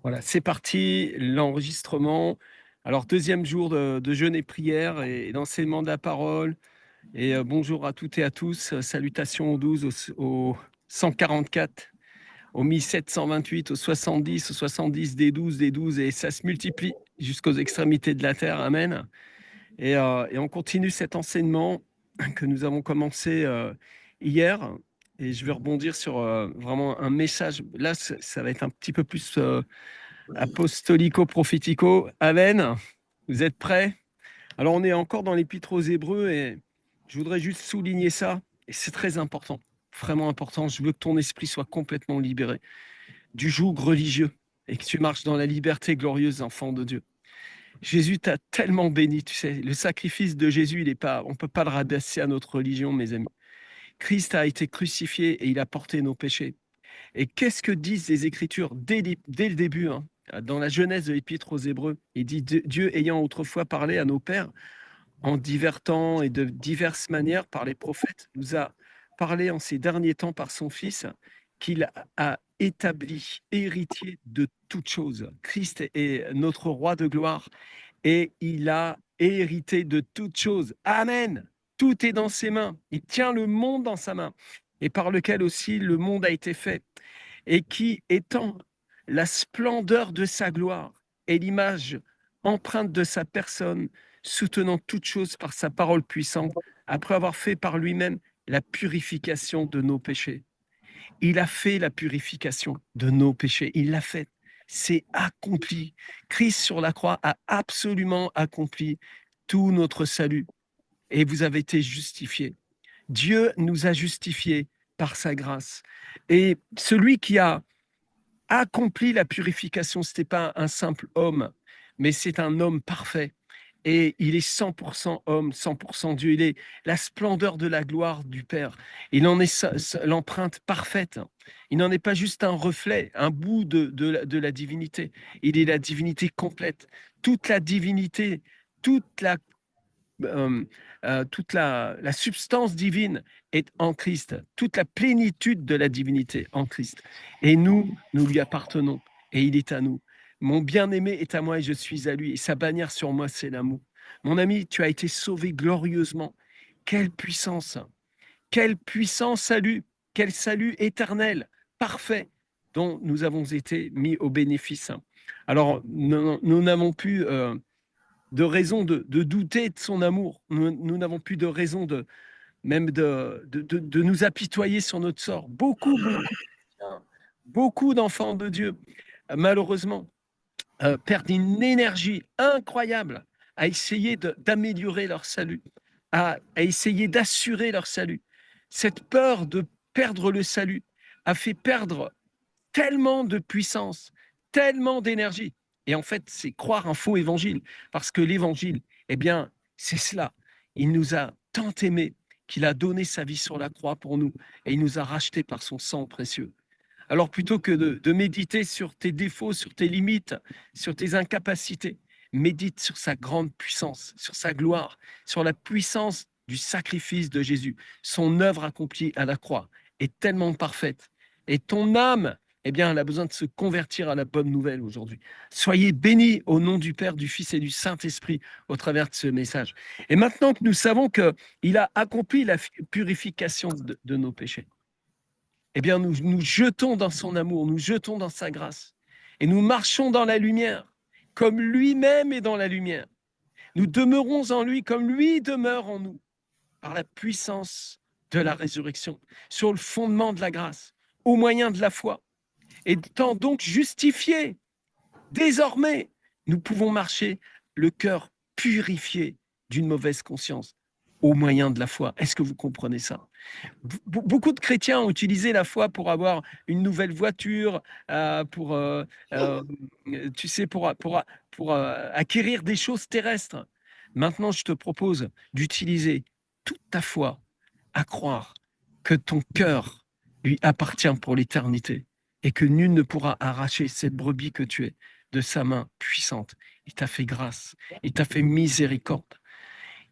Voilà, c'est parti, l'enregistrement. Alors, deuxième jour de jeûne et prière et d'enseignement de la parole. Et bonjour à toutes et à tous. Salutations aux 12, au 144, au 1728, au 70, au 70, des 12, et ça se multiplie jusqu'aux extrémités de la terre. Amen. Et on continue cet enseignement que nous avons commencé hier. Et je vais rebondir sur vraiment un message. Là, ça va être un petit peu plus apostolico-prophético. Amen. Vous êtes prêts? Alors, on est encore dans l'Épître aux Hébreux et je voudrais juste souligner ça. Et c'est très important, vraiment important. Je veux que ton esprit soit complètement libéré du joug religieux et que tu marches dans la liberté glorieuse, enfant de Dieu. Jésus t'a tellement béni, tu sais. Le sacrifice de Jésus, on ne peut pas le rabaisser à notre religion, mes amis. Christ a été crucifié et il a porté nos péchés. Et qu'est-ce que disent les Écritures dès le début, hein, dans la Genèse de l'Épître aux Hébreux? Il dit Dieu ayant autrefois parlé à nos pères en divers temps et de diverses manières par les prophètes, nous a parlé en ces derniers temps par son Fils, qu'il a établi héritier de toutes choses. Christ est notre roi de gloire et il a hérité de toutes choses. Amen. Tout est dans ses mains. Il tient le monde dans sa main et par lequel aussi le monde a été fait et qui, étant la splendeur de sa gloire et l'image empreinte de sa personne, soutenant toutes choses par sa parole puissante, après avoir fait par lui-même la purification de nos péchés. Il a fait la purification de nos péchés. Il l'a fait. C'est accompli. Christ sur la croix a absolument accompli tout notre salut. Et vous avez été justifiés. Dieu nous a justifiés par sa grâce. Et celui qui a accompli la purification, ce n'était pas un simple homme, mais c'est un homme parfait. Et il est 100% homme, 100% Dieu. Il est la splendeur de la gloire du Père. Il en est l'empreinte parfaite. Il n'en est pas juste un reflet, un bout de la divinité. Il est la divinité complète. Toute la divinité, toute la la substance divine est en Christ, toute la plénitude de la divinité en Christ. Et nous lui appartenons et il est à nous. Mon bien-aimé est à moi et je suis à lui. Et sa bannière sur moi, c'est l'amour. Mon ami, tu as été sauvé glorieusement. Quelle puissance! Quel puissant salut! Quel salut éternel, parfait, dont nous avons été mis au bénéfice. Alors, nous n'avons pu... de raison de douter de son amour. Nous n'avons plus de raison même de nous apitoyer sur notre sort. Beaucoup d'enfants de Dieu, malheureusement, perdent une énergie incroyable à essayer d'améliorer leur salut, à essayer d'assurer leur salut. Cette peur de perdre le salut a fait perdre tellement de puissance, tellement d'énergie. Et en fait, c'est croire un faux évangile, parce que l'évangile, eh bien, c'est cela. Il nous a tant aimés qu'il a donné sa vie sur la croix pour nous, et il nous a rachetés par son sang précieux. Alors plutôt que de méditer sur tes défauts, sur tes limites, sur tes incapacités, médite sur sa grande puissance, sur sa gloire, sur la puissance du sacrifice de Jésus. Son œuvre accomplie à la croix est tellement parfaite. Et ton âme, eh bien, elle a besoin de se convertir à la bonne nouvelle aujourd'hui. Soyez bénis au nom du Père, du Fils et du Saint-Esprit au travers de ce message. Et maintenant que nous savons qu'il a accompli la purification de nos péchés, eh bien, nous nous jetons dans son amour, nous jetons dans sa grâce et nous marchons dans la lumière, comme lui-même est dans la lumière. Nous demeurons en lui comme lui demeure en nous, par la puissance de la résurrection, sur le fondement de la grâce, au moyen de la foi. Étant donc justifiés, désormais, nous pouvons marcher le cœur purifié d'une mauvaise conscience, au moyen de la foi. Est-ce que vous comprenez ça? Beaucoup de chrétiens ont utilisé la foi pour avoir une nouvelle voiture, tu sais, pour acquérir des choses terrestres. Maintenant, je te propose d'utiliser toute ta foi à croire que ton cœur lui appartient pour l'éternité et que nul ne pourra arracher cette brebis que tu es de sa main puissante. Il t'a fait grâce, il t'a fait miséricorde.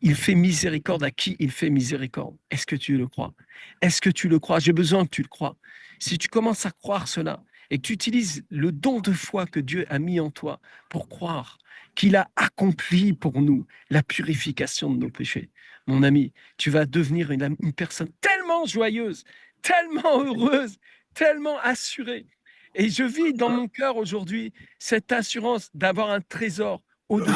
Il fait miséricorde à qui il fait miséricorde. Est-ce que tu le crois? Est-ce que tu le crois? J'ai besoin que tu le crois. Si tu commences à croire cela et que tu utilises le don de foi que Dieu a mis en toi pour croire qu'il a accompli pour nous la purification de nos péchés, mon ami, tu vas devenir une personne tellement joyeuse, tellement heureuse, tellement assurée. Et je vis dans mon cœur aujourd'hui cette assurance d'avoir un trésor au-dessus.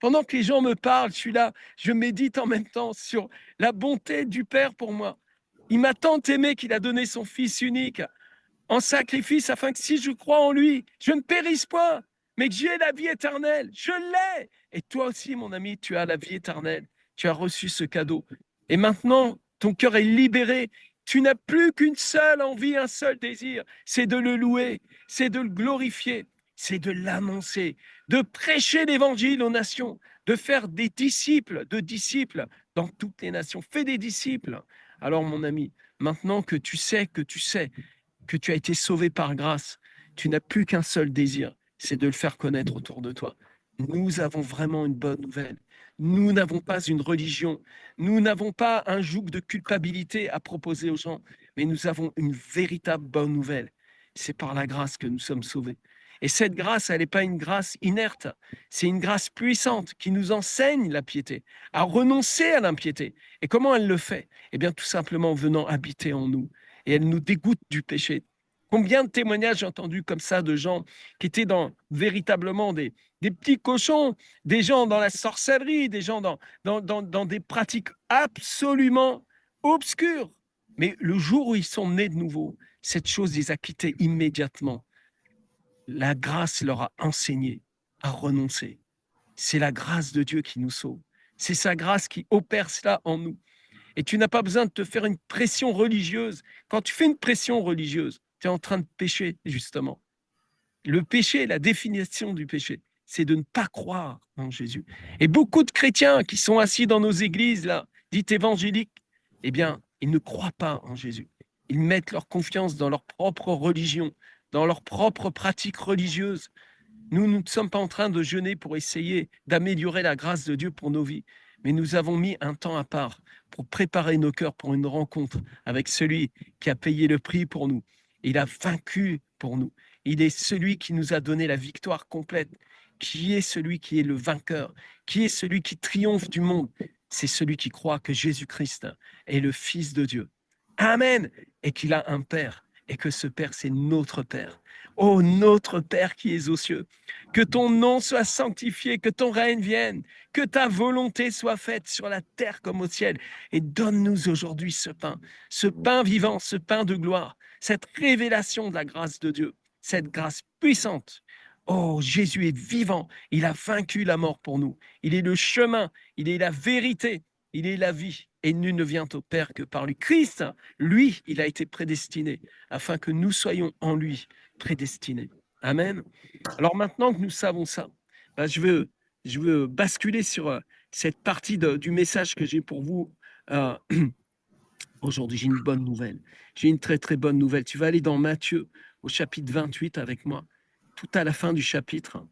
Pendant que les gens me parlent, je suis là, je médite en même temps sur la bonté du Père pour moi. Il m'a tant aimé qu'il a donné son Fils unique en sacrifice afin que si je crois en lui, je ne périsse pas, mais que j'ai la vie éternelle. Je l'ai. Et toi aussi, mon ami, tu as la vie éternelle. Tu as reçu ce cadeau. Et maintenant, ton cœur est libéré. Tu n'as plus qu'une seule envie, un seul désir, c'est de le louer, c'est de le glorifier, c'est de l'annoncer, de prêcher l'évangile aux nations, de faire des disciples, dans toutes les nations. Fais des disciples. Alors, mon ami, maintenant que tu sais que tu as été sauvé par grâce, tu n'as plus qu'un seul désir, c'est de le faire connaître autour de toi. Nous avons vraiment une bonne nouvelle. Nous n'avons pas une religion. Nous n'avons pas un joug de culpabilité à proposer aux gens, mais nous avons une véritable bonne nouvelle. C'est par la grâce que nous sommes sauvés. Et cette grâce, elle n'est pas une grâce inerte, c'est une grâce puissante qui nous enseigne la piété, à renoncer à l'impiété. Et comment elle le fait? Eh bien, tout simplement en venant habiter en nous. Et elle nous dégoûte du péché. Combien de témoignages j'ai entendus comme ça de gens qui étaient véritablement des petits cochons, des gens dans la sorcellerie, des gens dans des pratiques absolument obscures. Mais le jour où ils sont nés de nouveau, cette chose les a quittés immédiatement. La grâce leur a enseigné à renoncer. C'est la grâce de Dieu qui nous sauve. C'est sa grâce qui opère cela en nous. Et tu n'as pas besoin de te faire une pression religieuse. Quand tu fais une pression religieuse, tu es en train de pécher, justement. Le péché, la définition du péché, c'est de ne pas croire en Jésus. Et beaucoup de chrétiens qui sont assis dans nos églises, là, dites évangéliques, eh bien, ils ne croient pas en Jésus. Ils mettent leur confiance dans leur propre religion, dans leur propre pratique religieuse. Nous ne sommes pas en train de jeûner pour essayer d'améliorer la grâce de Dieu pour nos vies, mais nous avons mis un temps à part pour préparer nos cœurs pour une rencontre avec celui qui a payé le prix pour nous. Il a vaincu pour nous. Il est celui qui nous a donné la victoire complète, qui est celui qui est le vainqueur, qui est celui qui triomphe du monde. C'est celui qui croit que Jésus-Christ est le Fils de Dieu. Amen. Et qu'il a un Père, et que ce Père, c'est notre Père. Oh, notre Père qui es aux cieux, que ton nom soit sanctifié, que ton règne vienne, que ta volonté soit faite sur la terre comme au ciel. Et donne-nous aujourd'hui ce pain vivant, ce pain de gloire, cette révélation de la grâce de Dieu, cette grâce puissante. Oh, Jésus est vivant, il a vaincu la mort pour nous. Il est le chemin, il est la vérité, il est la vie. Et nul ne vient au Père que par lui. Christ, lui, il a été prédestiné afin que nous soyons en lui prédestinés. Amen. Alors maintenant que nous savons ça, je veux basculer sur cette partie du message que j'ai pour vous aujourd'hui. J'ai une bonne nouvelle. J'ai une très très bonne nouvelle. Tu vas aller dans Matthieu au chapitre 28 avec moi, tout à la fin du chapitre.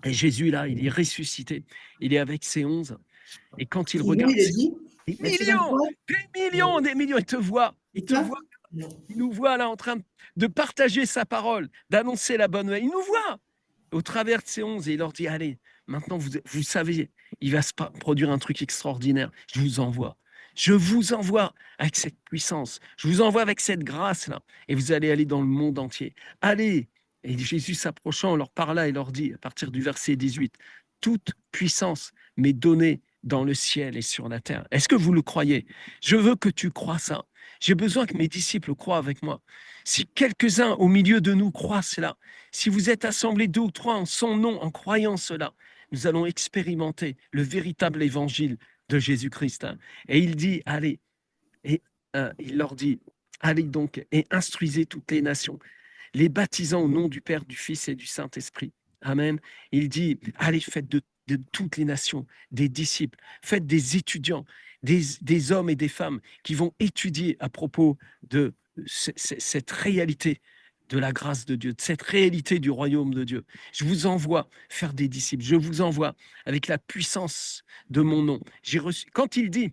Et Jésus, là, il est ressuscité. Il est avec ses 11. Et quand il regarde des millions, il te voit. Il te voit. Il nous voit là en train de partager sa parole, d'annoncer la bonne nouvelle. Il nous voit au travers de ces 11 et il leur dit, allez, maintenant vous savez, il va se produire un truc extraordinaire. Je vous envoie. Je vous envoie avec cette puissance. Je vous envoie avec cette grâce-là. Et vous allez aller dans le monde entier. Allez. Et Jésus s'approchant leur parla et leur dit, à partir du verset 18, toute puissance m'est donnée dans le ciel et sur la terre. Est-ce que vous le croyez? Je veux que tu crois ça. J'ai besoin que mes disciples croient avec moi. Si quelques-uns au milieu de nous croient cela, si vous êtes assemblés 2 ou 3 en son nom, en croyant cela, nous allons expérimenter le véritable évangile de Jésus-Christ. Et il dit, allez, et il leur dit, allez donc et instruisez toutes les nations, les baptisant au nom du Père, du Fils et du Saint-Esprit. Amen. Il dit, allez, faites de toutes les nations des disciples, faites des étudiants, des hommes et des femmes qui vont étudier à propos de cette réalité de la grâce de Dieu, de cette réalité du royaume de Dieu. Je vous envoie faire des disciples. Je vous envoie avec la puissance de mon nom. J'ai reçu. Quand il dit,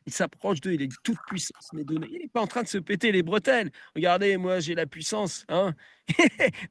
il s'approche d'eux, il dit toute puissance m'est donnée. Il n'est pas en train de se péter les bretelles. Regardez, moi j'ai la puissance. Hein.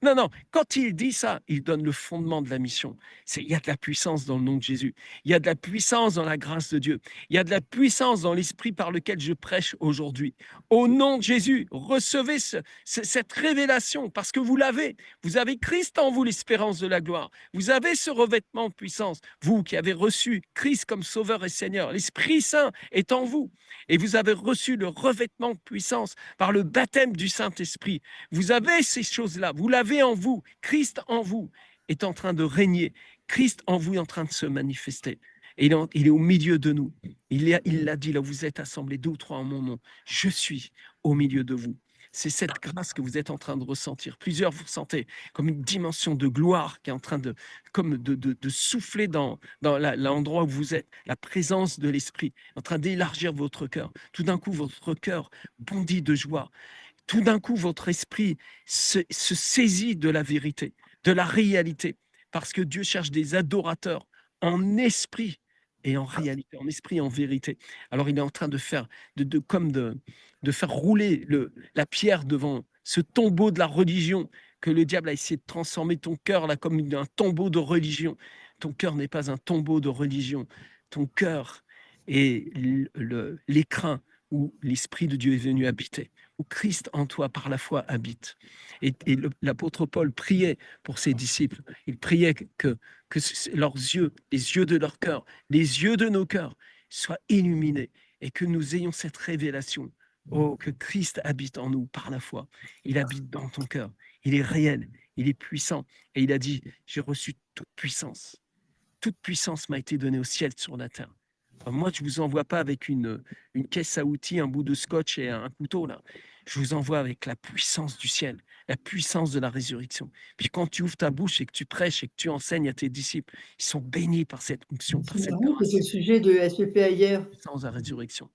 Non, non. Quand il dit ça, il donne le fondement de la mission. Il y a de la puissance dans le nom de Jésus. Il y a de la puissance dans la grâce de Dieu. Il y a de la puissance dans l'esprit par lequel je prêche aujourd'hui. Au nom de Jésus, recevez cette révélation parce que vous l'avez. Vous avez Christ en vous, l'espérance de la gloire. Vous avez ce revêtement de puissance. Vous qui avez reçu Christ comme Sauveur et Seigneur, l'Esprit Saint est en vous. Et vous avez reçu le revêtement de puissance par le baptême du Saint-Esprit. Vous avez ces choses-là. Vous l'avez en vous. Christ en vous est en train de régner. Christ en vous est en train de se manifester. Et il est au milieu de nous. Il l'a dit, là, vous êtes assemblés 2 ou 3 en mon nom. Je suis au milieu de vous. C'est cette grâce que vous êtes en train de ressentir. Plusieurs, vous ressentez comme une dimension de gloire qui est en train de souffler dans l'endroit où vous êtes. La présence de l'Esprit en train d'élargir votre cœur. Tout d'un coup, votre cœur bondit de joie. Tout d'un coup, votre esprit se saisit de la vérité, de la réalité, parce que Dieu cherche des adorateurs en esprit et en réalité, en esprit et en vérité. Alors, il est en train de faire, de faire rouler la pierre devant ce tombeau de la religion que le diable a essayé de transformer ton cœur là comme un tombeau de religion. Ton cœur n'est pas un tombeau de religion. Ton cœur est l'écrin où l'Esprit de Dieu est venu habiter, où Christ en toi par la foi habite. Et l'apôtre Paul priait pour ses disciples. Il priait que leurs yeux, les yeux de leur cœur, les yeux de nos cœurs soient illuminés et que nous ayons cette révélation. Oh, que Christ habite en nous par la foi. Il habite dans ton cœur. Il est réel, il est puissant. Et il a dit, j'ai reçu toute puissance. Toute puissance m'a été donnée au ciel, sur la terre. Moi, je ne vous envoie pas avec une caisse à outils, un bout de scotch et un couteau, là. Je vous envoie avec la puissance du ciel, la puissance de la résurrection. Puis quand tu ouvres ta bouche et que tu prêches et que tu enseignes à tes disciples, ils sont bénis par cette onction, par C'est cette marrant, grâce, c'était le sujet de SPPA hier. puissance de la résurrection.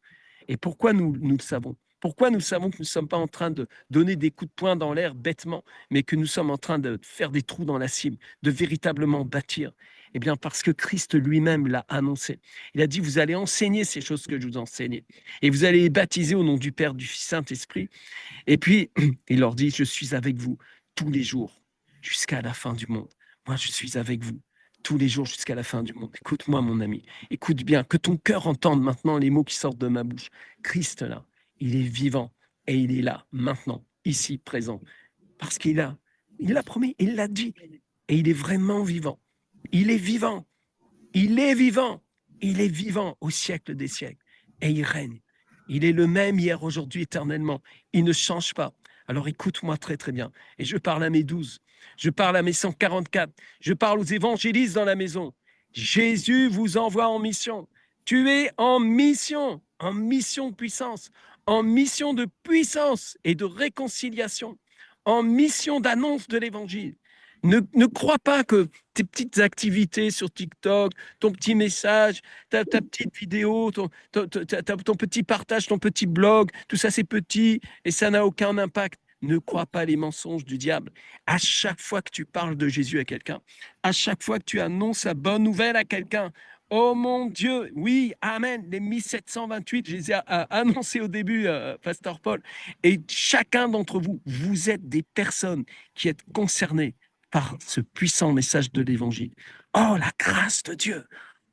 Et pourquoi nous le savons? Pourquoi nous savons que nous ne sommes pas en train de donner des coups de poing dans l'air bêtement, mais que nous sommes en train de faire des trous dans la cime, de véritablement bâtir? Eh bien, parce que Christ lui-même l'a annoncé. Il a dit, vous allez enseigner ces choses que je vous enseigne, et vous allez les baptiser au nom du Père, du Fils, Saint-Esprit. Et puis, il leur dit, je suis avec vous tous les jours, jusqu'à la fin du monde. Moi, je suis avec vous tous les jours jusqu'à la fin du monde. Écoute-moi, mon ami. Écoute bien, que ton cœur entende maintenant les mots qui sortent de ma bouche. Christ, là, il est vivant et il est là, maintenant, ici, présent. Parce il l'a promis, il l'a dit. Et il est vraiment vivant. Il est vivant. Il est vivant. Il est vivant au siècle des siècles. Et il règne. Il est le même hier, aujourd'hui, éternellement. Il ne change pas. Alors écoute-moi très, très bien. Et je parle à mes 12. Je parle à mes 144. Je parle aux évangélistes dans la maison. Jésus vous envoie en mission. Tu es en mission de puissance, en mission de puissance et de réconciliation, en mission d'annonce de l'évangile. Ne crois pas que tes petites activités sur TikTok, ton petit message, ta petite vidéo, ton petit partage, ton petit blog, tout ça c'est petit et ça n'a aucun impact. Ne crois pas les mensonges du diable. À chaque fois que tu parles de Jésus à quelqu'un, à chaque fois que tu annonces la bonne nouvelle à quelqu'un, oh mon Dieu, oui, amen, les 1728, je les ai annoncés au début, Pasteur Paul. Et chacun d'entre vous, vous êtes des personnes qui êtes concernées par ce puissant message de l'Évangile. Oh, la grâce de Dieu.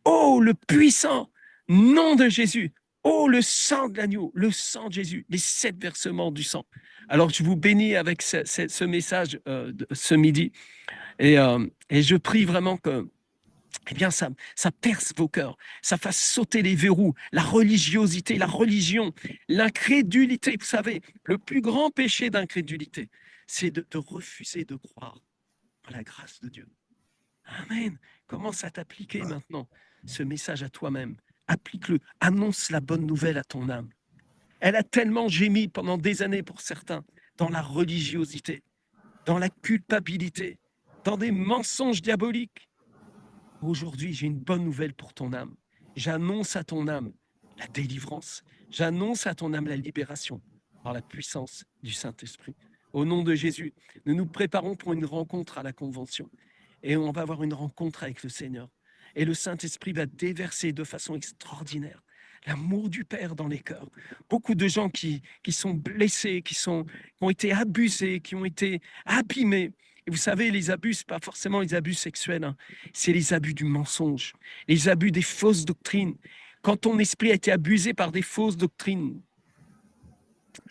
Oh, le puissant nom de Jésus. Oh, le sang de l'agneau, le sang de Jésus, les 7 versements du sang. Alors, je vous bénis avec ce message ce midi et je prie vraiment que eh bien, ça perce vos cœurs, ça fasse sauter les verrous, la religiosité, la religion, l'incrédulité. Vous savez, le plus grand péché d'incrédulité, c'est de refuser de croire à la grâce de Dieu. Amen. Commence à t'appliquer maintenant ce message à toi-même. Applique-le. Annonce la bonne nouvelle à ton âme. Elle a tellement gémi pendant des années pour certains dans la religiosité, dans la culpabilité, dans des mensonges diaboliques. Aujourd'hui, j'ai une bonne nouvelle pour ton âme. J'annonce à ton âme la délivrance. J'annonce à ton âme la libération par la puissance du Saint-Esprit. Au nom de Jésus, nous nous préparons pour une rencontre à la convention. Et on va avoir une rencontre avec le Seigneur. Et le Saint-Esprit va déverser de façon extraordinaire l'amour du Père dans les cœurs. Beaucoup de gens qui sont blessés, qui ont été abusés, qui ont été abîmés. Et vous savez, les abus, ce n'est pas forcément les abus sexuels, hein. C'est les abus du mensonge, les abus des fausses doctrines. Quand ton esprit a été abusé par des fausses doctrines,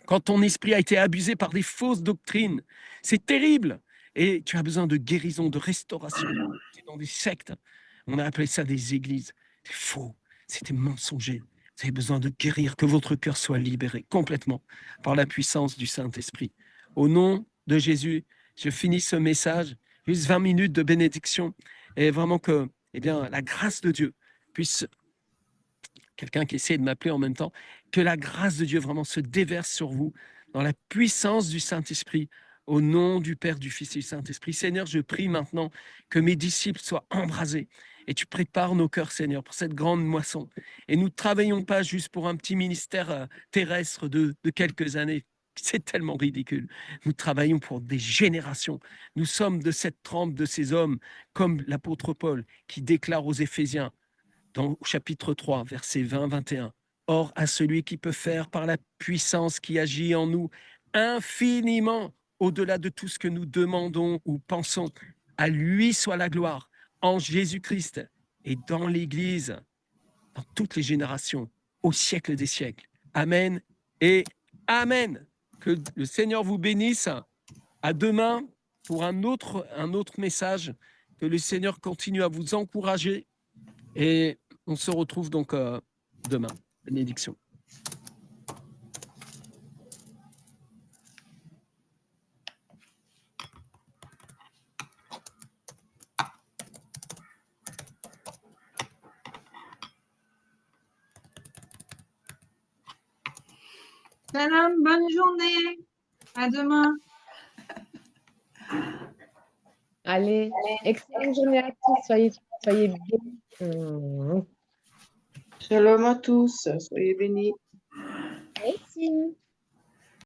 quand ton esprit a été abusé par des fausses doctrines, c'est terrible. Et tu as besoin de guérison, de restauration. Tu es dans des sectes. On a appelé ça des églises. C'est faux. C'était mensonger. Vous avez besoin de guérir, que votre cœur soit libéré complètement par la puissance du Saint-Esprit. Au nom de Jésus, je finis ce message. Juste 20 minutes de bénédiction. Et vraiment que, eh bien, la grâce de Dieu puisse... Quelqu'un qui essaie de m'appeler en même temps, que la grâce de Dieu vraiment se déverse sur vous dans la puissance du Saint-Esprit, au nom du Père, du Fils et du Saint-Esprit. Seigneur, je prie maintenant que mes disciples soient embrasés et tu prépares nos cœurs, Seigneur, pour cette grande moisson. Et nous ne travaillons pas juste pour un petit ministère terrestre de quelques années. C'est tellement ridicule. Nous travaillons pour des générations. Nous sommes de cette trempe de ces hommes, comme l'apôtre Paul, qui déclare aux Éphésiens, dans au chapitre 3, versets 20-21. Or, à celui qui peut faire par la puissance qui agit en nous infiniment au-delà de tout ce que nous demandons ou pensons, à lui soit la gloire en Jésus-Christ et dans l'Église, dans toutes les générations, au siècle des siècles. Amen et Amen. Que le Seigneur vous bénisse. À demain pour un autre message. Que le Seigneur continue à vous encourager. Et on se retrouve donc demain. Bénédiction. Salam, bonne journée. À demain. Allez, excellente journée à tous. Soyez bien. Shalom à tous, soyez bénis. Merci.